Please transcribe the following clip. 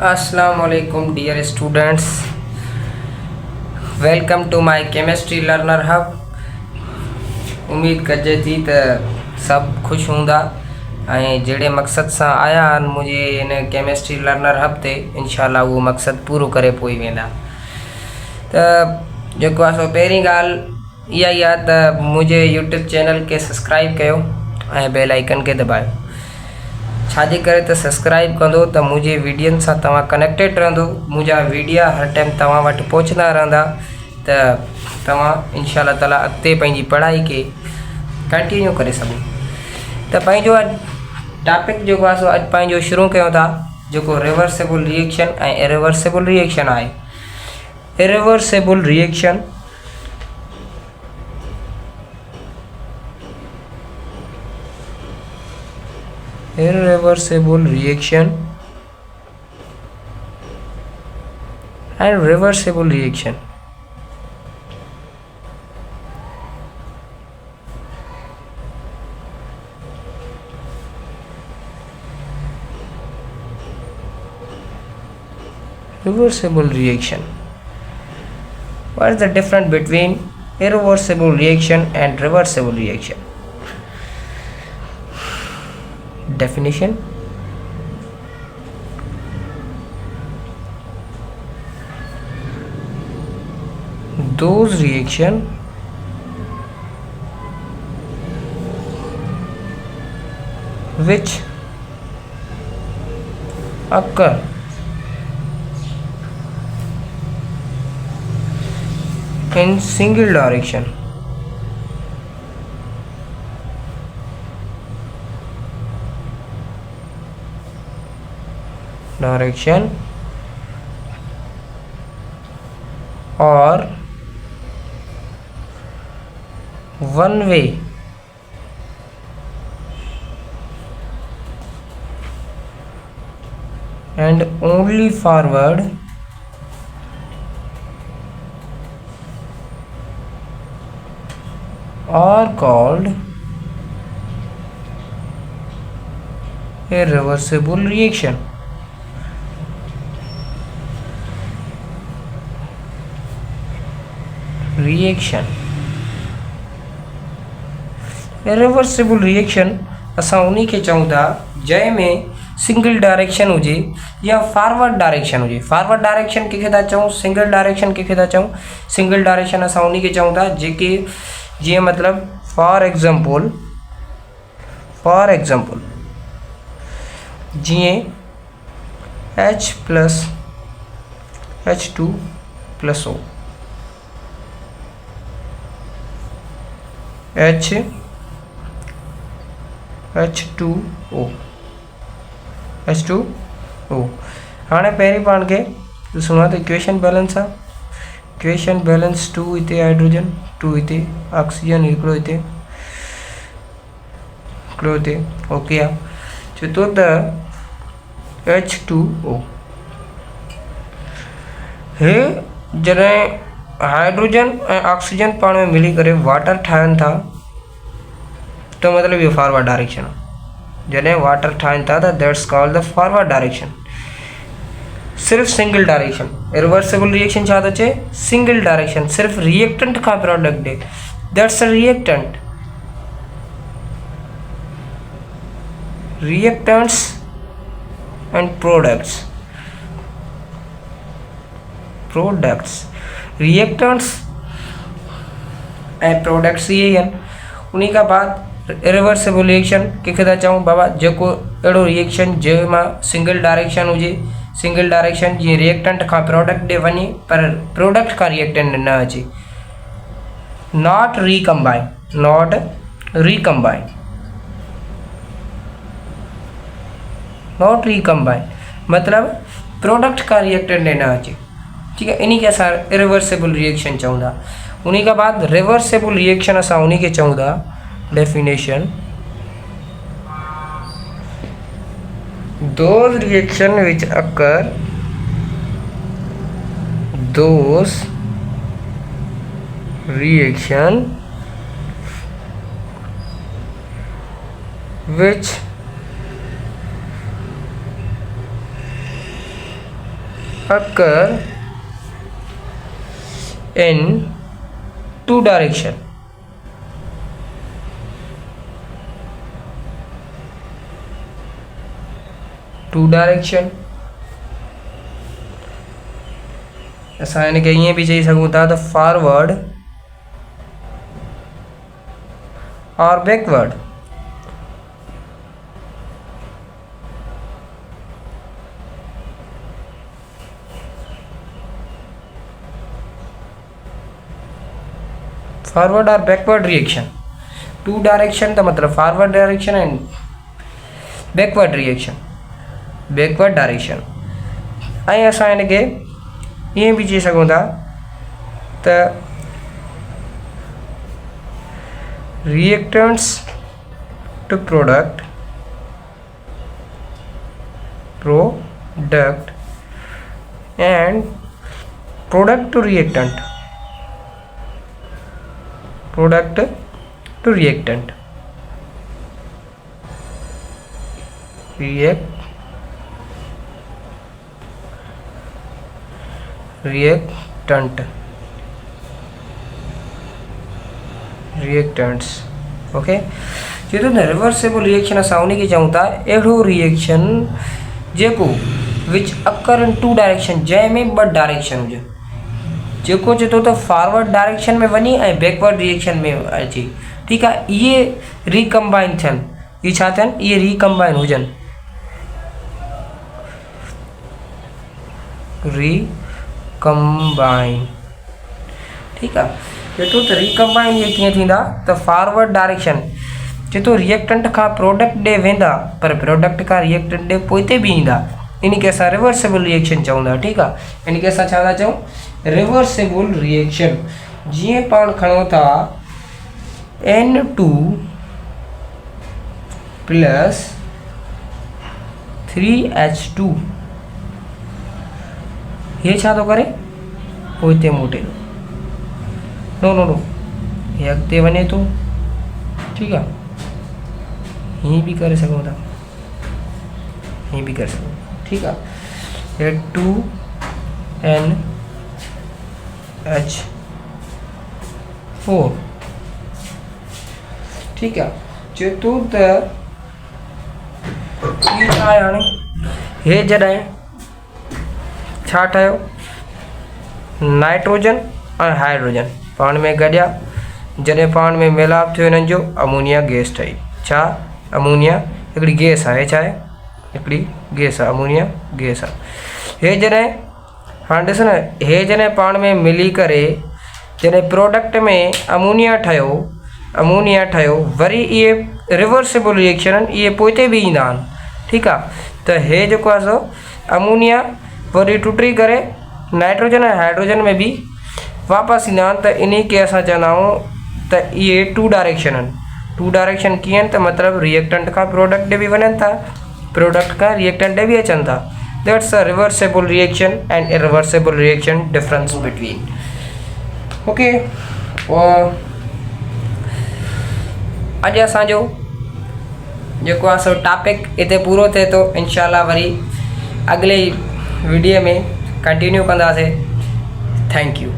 Assalamualaikum dear students, welcome to my chemistry learner hub। उम्मीद कजे थी त सब खुश हूंदा ऐं जहिड़े मक़सद सां आया आहिनि मुंहिंजे इन केमिस्ट्री लर्नर हब ते इंशाल्लाह उहो मक़सदु पूरो करे पोइ वेंदा। त जेको आहे सो पहिरीं ॻाल्हि इहा ई आहे त मुंहिंजे यूट्यूब चैनल खे सब्सक्राइब कयो ऐं बेल आइकन खे दॿायो। छाजे करे त सब्सक्राइब कंदो त मुंहिंजे वीडियोनि सां तव्हां कनेक्टेड रहंदो, मुंहिंजा वीडियो हर टाइम तव्हां वटि पहुचंदा रहंदा त तव्हां इंशाल्लाह ताला अॻिते पंहिंजी पढ़ाई खे कंटिन्यू करे सघो। त पंहिंजो अॼु टॉपिक जेको आहे सो अॼु पंहिंजो शुरू कयूं था, जेको रिवर्सेबल रिएक्शन ऐं इरिवर्सेबल रिएक्शन आहे। Irreversible reaction irreversible reaction and reversible reaction। Reversible reaction, what is the difference between irreversible reaction and reversible reaction? Definition: those reaction which occur in single direction or one way and only forward are called irreversible reaction। Irreversible reaction असां उन्हीं खे चऊं था जंहिंमें single direction हुजे या forward direction हुजे। Forward direction कंहिंखे था चऊं, सिंगल डायरेक्शन कंहिंखे था चऊं। सिंगल डायरेक्शन असां उन्हीं खे चऊं था जेके जीअं मतिलबु फॉर एग्ज़ाम्पल जीअं H + H2 + O, H2O हाणे पहिरीं पाण खे ॾिसणो आहे त इक्वेशन बैलेंस आहे। इक्वेशन बैलेंस 2 हिते हाइड्रोजन, 2 हिते ऑक्सीजन, हिकिड़ो हिते ओके आहे। चए थो त H2O हे जॾहिं हाइड्रोजन ऐं ऑक्सीजन पाण में मिली करे वाटर ठाहिनि था त मतिलबु इहो फॉरवर्ड डायरेक्शन आहे। जॾहिं वाटर ठाहिनि था त that's called the forward direction. सिर्फ़ु सिंगल डायरेक्शन। इरिवर्सिबल रिएक्शन छा थो चए? सिंगल डायरेक्शन, सिर्फ़ु रिएक्टेंट खां प्रोडक्ट ॾे, that's a reactant. Reactants and products reactants ऐं प्रोडक्ट्स इहे ई आहिनि। उन खां बाद इरिवर्सिबल रिएक्शन कंहिंखे था चऊं बाबा जेको अहिड़ो रिएक्शन जंहिंमां सिंगल डायरेक्शन हुजे, सिंगल डायरेक्शन जीअं रिएक्टेंट खां प्रोडक्ट ॾे वञे पर प्रोडक्ट खां रिएक्टेंट न अचे। नॉट रिकम्बाइन मतिलबु प्रोडक्ट खां रिएक्टेंट न अचे। ठीकु आहे, इन खे असां इरिवर्सिबल रिएक्शन चऊं था। उन खां बाद रिवर्सिबल रिएक्शन असां उन खे चऊं था। Definition: those reaction which occur which occur in two direction. Two direction असां हिन खे ईअं बि चई सघूं था त फॉरवर्ड और बैकवर्ड। फॉरवर्ड और बैकवर्ड रिएक्शन, टू डायरेक्शन का मतलब forward direction and backward reaction, backward direction. ऐं असां हिन खे ईअं बि चई सघूं था त reactants to product and product to reactant, product to reactant, reactants. Okay, जो रिवर्सेबल रिएक्शन असां उन खे चऊं था अहिड़ो रिएक्शन जेको विच अकर इन टू डायरेक्शन, जंहिंमें ॿ डायरेक्शन हुजनि, जेको चए थो त फॉरवर्ड डायरेक्शन में वञी ऐं बैकवर्ड रिएक्शन में अचे। ठीकु आहे, इहे रिकम्बाइन थियनि, इहे छा थियनि, इहे रिकम्बाइन हुजनि, रिकम्बाइन। ठीकु आहे, चए थो त रिकम्बाइन इहे कीअं थींदा त फॉरवर्ड डायरेक्शन चए थो रिएक्टेंट खां प्रोडक्ट ॾे वेंदा पर प्रोडक्ट खां रिएक्टेंट ॾे पोइते बि ईंदा, इन खे असां रिवर्सेबल रिएक्शन चऊं था। ठीकु आहे, इन खे असां छा था चऊं, रिवर्सेबल रिएक्शन। जीअं पाण खणो था N2 प्लस 3H2, ये छा थो करे, पोइते मोटे थो, नो ये अॻिते वञे थो। ठीकु आहे, हीअं बि करे सघूं था, हीअं बि करे सघूं। ठीकु आहे, ये 2NH4। ठीकु आहे, चए थो त इहो छा आहे, हाणे हे जॾहिं छा ठहियो, नाइट्रोजन ऐं हाइड्रोजन पाण में गॾिया, जॾहिं पाण में मिलाप थियो हिननि जो अमोनिया गैस ठही। छा, अमोनिया हिकिड़ी गैस आहे, छा आहे, हिकिड़ी गैस आहे, अमोनिया गैस आहे। हे जॾहिं हाणे ॾिस न, हे जॾहिं पाण में मिली करे जॾहिं प्रोडक्ट में अमोनिया ठहियो, वरी इहे रिवर्सेबल रिएक्शन आहिनि, इहे पोइते बि ईंदा आहिनि। ठीकु आहे, त हे जेको आहे सो अमोनिया वरी टुटी करे नाइट्रोजन ऐं हाइड्रोजन में बि वापसि ईंदा आहिनि, त इन खे असां चवंदा आहियूं त इहे टू डायरेक्शन आहिनि। टू डायरेक्शन कीअं आहिनि त मतिलबु रिएक्टेंट खां प्रोडक्ट ॾे बि वञनि था, प्रोडक्ट खां रिएक्टेंट ॾे बि अचनि था। That's a reversible reaction and irreversible reaction, difference between. Okay, अॼु असांजो जेको आहे सो टॉपिक हिते पूरो थिए थो। इंशाल्लाह वरी अॻिले वीडियो में कंटिन्यू कंदासीं। Thank you.